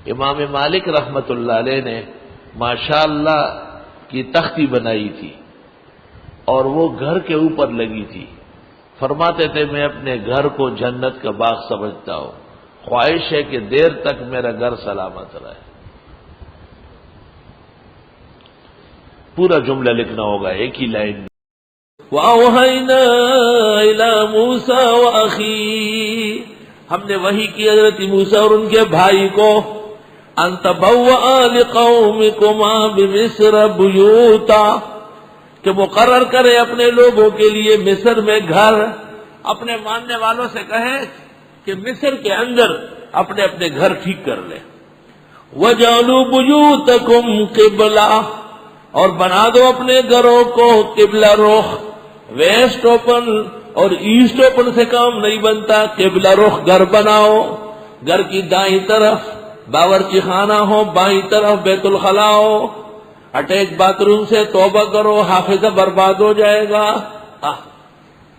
امام مالک رحمت اللہ علیہ نے ماشاءاللہ کی تختی بنائی تھی اور وہ گھر کے اوپر لگی تھی. فرماتے تھے میں اپنے گھر کو جنت کا باغ سمجھتا ہوں، خواہش ہے کہ دیر تک میرا گھر سلامت رہے. پورا جملہ لکھنا ہوگا ایک ہی لائن میں. وَأَوْحَيْنَا إِلَى مُوسَىٰ وَأَخِيهِ، ہم نے وحی کی حضرت موسیٰ اور ان کے بھائی کو، أَن تَبَوَّآ لِقَوْمِكُمَا بِمِصْرَ بُيُوتًا، کہ مقرر کرے اپنے لوگوں کے لیے مصر میں گھر. اپنے ماننے والوں سے کہے کہ مصر کے اندر اپنے اپنے گھر ٹھیک کر لیں. وَجَعَلُوا بُيُوتَكُمْ قِبْلَةً، اور بنا دو اپنے گھروں کو قبلہ رخ. ویسٹ اوپن اور ایسٹ اوپن سے کام نہیں بنتا، قبلہ رخ گھر بناؤ. گھر کی دائیں طرف باورچی خانہ ہو، بائیں طرف بیت الخلاء ہو. اٹیچ باتھ روم سے توبہ کرو، حافظہ برباد ہو جائے گا.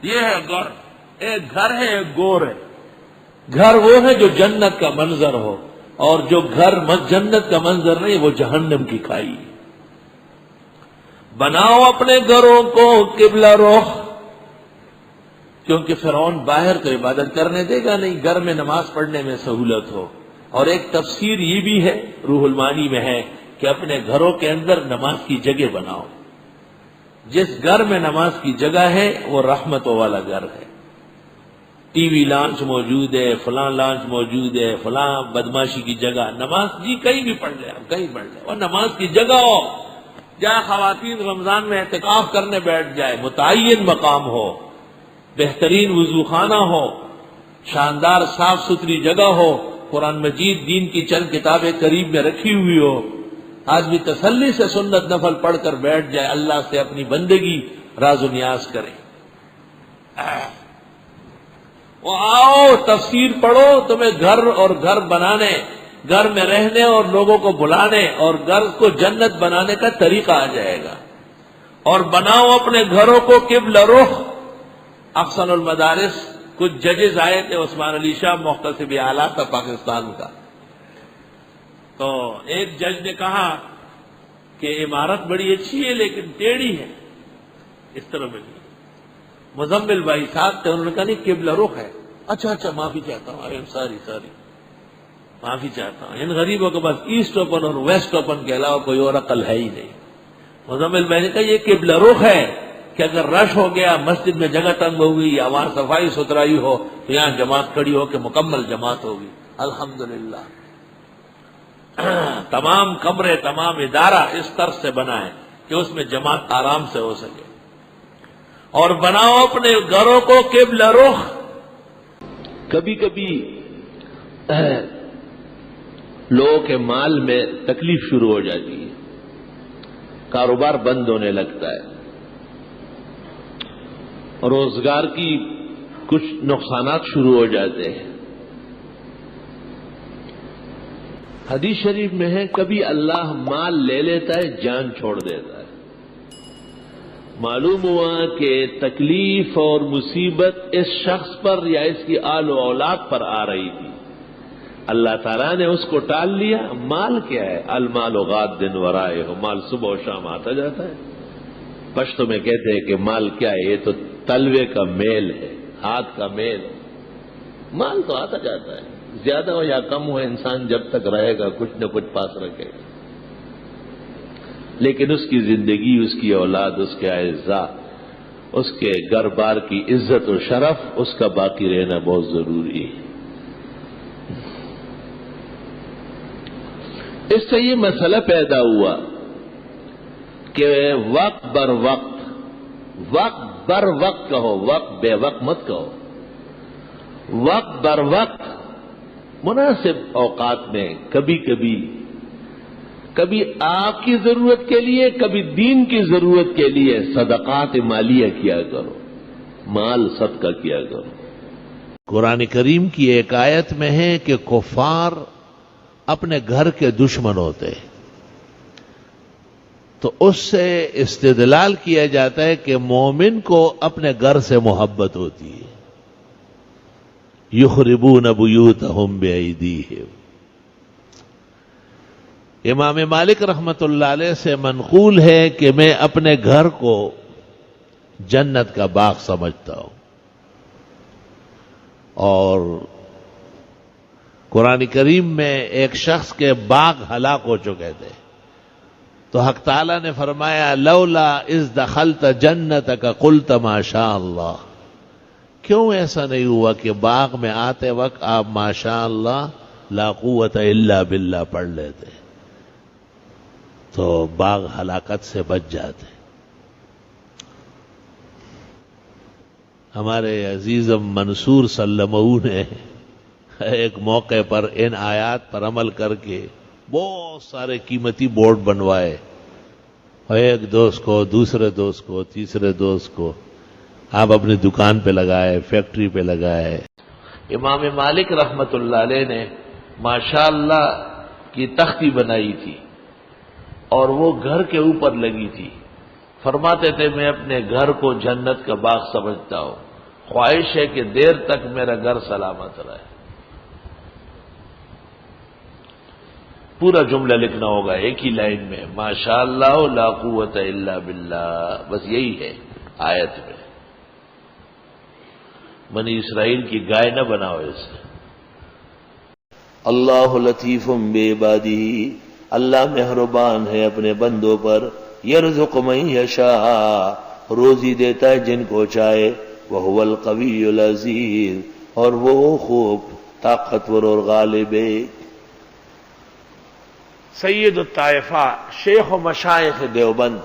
یہ ہے گھر. ایک گھر ہے، ایک گور ہے. گھر وہ ہے جو جنت کا منظر ہو، اور جو گھر جنت کا منظر نہیں وہ جہنم کی کھائی. بناؤ اپنے گھروں کو قبلہ رخ، کیونکہ فرعون باہر تو عبادت کرنے دے گا نہیں، گھر میں نماز پڑھنے میں سہولت ہو. اور ایک تفسیر یہ بھی ہے، روح المعانی میں ہے، کہ اپنے گھروں کے اندر نماز کی جگہ بناؤ. جس گھر میں نماز کی جگہ ہے وہ رحمتوں والا گھر ہے. ٹی وی لانچ موجود ہے، فلاں لانچ موجود ہے، فلاں بدماشی کی جگہ. نماز جی کہیں بھی پڑھ لیں، کہیں پڑھ لیں، اور نماز کی جگہ ہو جہاں خواتین رمضان میں اعتکاف کرنے بیٹھ جائے، متعین مقام ہو، بہترین وضو خانہ ہو، شاندار صاف ستھری جگہ ہو، قرآن مجید دین کی چند کتابیں قریب میں رکھی ہوئی ہو. آدمی تسلی سے سنت نفل پڑھ کر بیٹھ جائے، اللہ سے اپنی بندگی راز و نیاز کرے. وہ آؤ تفسیر پڑھو، تمہیں گھر اور گھر بنانے، گھر میں رہنے اور لوگوں کو بلانے اور گھر کو جنت بنانے کا طریقہ آ جائے گا. اور بناؤ اپنے گھروں کو قبلہ رخ. احسن المدارس کچھ ججز آئے تھے، عثمان علی شاہ محتسب اعلیٰ تھا پاکستان کا. تو ایک جج نے کہا کہ عمارت بڑی اچھی ہے لیکن ٹیڑھی ہے، اس طرح میں نہیں. مزمل بھائی صاحب تھے، انہوں نے کہا نہیں قبلہ رخ ہے. اچھا معافی چاہتا ہوں، ساری معافی چاہتا ہوں. ان غریبوں کے پاس ایسٹ اوپن اور ویسٹ اوپن کے علاوہ کوئی اور عقل ہے ہی نہیں. مزمل بھائی نے کہا یہ قبلہ رخ ہے کہ اگر رش ہو گیا، مسجد میں جگہ تنگ ہو گئی یا وہاں صفائی ستھرائی ہو تو یہاں جماعت کھڑی ہو کہ مکمل جماعت ہوگی. الحمدللہ تمام کمرے، تمام ادارہ اس طرح سے بنا ہے کہ اس میں جماعت آرام سے ہو سکے. اور بناؤ اپنے گھروں کو قبلہ رخ. کبھی کبھی لوگوں کے مال میں تکلیف شروع ہو جاتی ہے، کاروبار بند ہونے لگتا ہے، روزگار کی کچھ نقصانات شروع ہو جاتے ہیں. حدیث شریف میں ہے کبھی اللہ مال لے لیتا ہے، جان چھوڑ دیتا ہے. معلوم ہوا کہ تکلیف اور مصیبت اس شخص پر یا اس کی آل و اولاد پر آ رہی تھی، اللہ تعالیٰ نے اس کو ٹال لیا. مال کیا ہے؟ المال غاد دن ورائے ہو، مال صبح و شام آتا جاتا ہے. پشتو میں کہتے ہیں کہ مال کیا ہے؟ یہ تو تلوے کا میل ہے، ہاتھ کا میل. مال تو آتا جاتا ہے، زیادہ ہو یا کم ہو، انسان جب تک رہے گا کچھ نہ کچھ پاس رکھے گا. لیکن اس کی زندگی، اس کی اولاد، اس کے اعزاء، اس کے گھر بار کی عزت و شرف، اس کا باقی رہنا بہت ضروری ہے. اس سے یہ مسئلہ پیدا ہوا کہ وقت بر وقت، وقت بر وقت کہو، وقت بے وقت مت کہو. وقت بر وقت مناسب اوقات میں کبھی آپ کی ضرورت کے لیے، کبھی دین کی ضرورت کے لیے صدقات مالیہ کیا کرو، مال صدقہ کیا کرو. قرآن کریم کی ایک آیت میں ہے کہ کفار اپنے گھر کے دشمن ہوتے ہیں، تو اس سے استدلال کیا جاتا ہے کہ مومن کو اپنے گھر سے محبت ہوتی ہے. یخربون بیوتہم بایدیہم، امام مالک رحمت اللہ علیہ سے منقول ہے کہ میں اپنے گھر کو جنت کا باغ سمجھتا ہوں، اور قرآن کریم میں ایک شخص کے باغ ہلاک ہو چکے تھے، تو حق تعالیٰ نے فرمایا لولا اذ دخلت جنتک قلت ما شاء اللہ، کیوں ایسا نہیں ہوا کہ باغ میں آتے وقت آپ ما شاء اللہ لا قوت الا باللہ پڑھ لیتے تو باغ ہلاکت سے بچ جاتے۔ ہمارے عزیزم منصور سلمہ نے ایک موقع پر ان آیات پر عمل کر کے بہت سارے قیمتی بورڈ بنوائے، ایک دوست کو، دوسرے دوست کو، تیسرے دوست کو، آپ اپنی دکان پہ لگائے، فیکٹری پہ لگائے۔ امام مالک رحمت اللہ علیہ نے ماشاءاللہ کی تختی بنائی تھی اور وہ گھر کے اوپر لگی تھی۔ فرماتے تھے میں اپنے گھر کو جنت کا باغ سمجھتا ہوں، خواہش ہے کہ دیر تک میرا گھر سلامت رہے۔ پورا جملہ لکھنا ہوگا ایک ہی لائن میں، ماشاءاللہ لا قوت الا باللہ، بس یہی ہے آیت میں۔ بنی اسرائیل کی گائے نہ بناؤ اسے۔ اللہ لطیف بعبادہ، اللہ مہربان ہے اپنے بندوں پر، یرزق من یشاء، روزی دیتا ہے جن کو چاہے، وہو القوی العزیز، اور وہ خوب طاقتور اور غالب ہے۔ سید الطائفہ شیخ و مشائخ دیوبند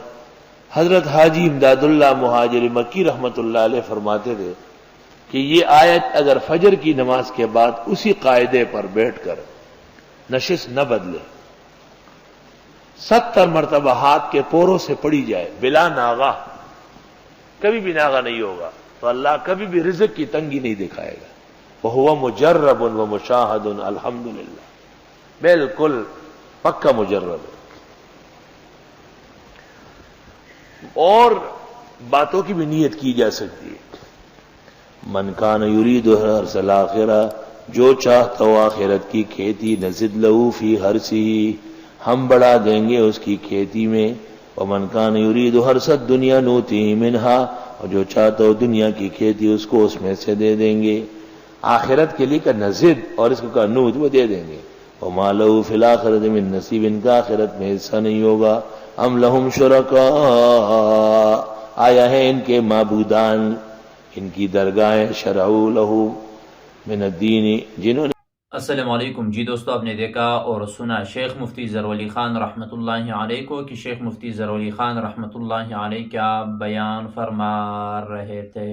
حضرت حاجی امداد اللہ مہاجر مکی رحمت اللہ علیہ فرماتے تھے کہ یہ آیت اگر فجر کی نماز کے بعد اسی قاعدے پر بیٹھ کر نشست نہ بدلے، 70 مرتبہ ہاتھ کے پوروں سے پڑی جائے بلا ناغہ، کبھی بھی ناغہ نہیں ہوگا، تو اللہ کبھی بھی رزق کی تنگی نہیں دکھائے گا۔ وَهُوَ مُجَرَّبٌ وَمُشَاهَدٌ، الحمدللہ، بالکل پکا مجرب ہے۔ اور باتوں کی بھی نیت کی جا سکتی ہے۔ من کان یرید حرث الآخرہ، جو چاہتا ہو آخرت کی کھیتی، نزد لہ فی حرثہ، ہم بڑھا دیں گے اس کی کھیتی میں۔ ومن کان یرید حرث الدنیا نؤتیہ منہا، اور جو چاہتا ہو دنیا کی کھیتی اس کو اس میں سے دے دیں گے۔ آخرت کے لیے کا نزد اور اس کو کا نود، وہ دے دیں گے۔ وما لہ فی الآخرۃ من نصیب، ان کا آخرت میں حصہ نہیں ہوگا۔ ام لہم شرکاء، آیا ہے ان کے معبودان، ان کی درگاہیں، شرعوا لہ من الدین، جنہوں نے۔ السلام علیکم جی دوستو، آپ نے دیکھا اور سنا شیخ مفتی ظہور علی خان رحمۃ اللہ علیہ کو کہ شیخ مفتی ظہور علی خان رحمۃ اللہ علیہ کیا بیان فرما رہے تھے۔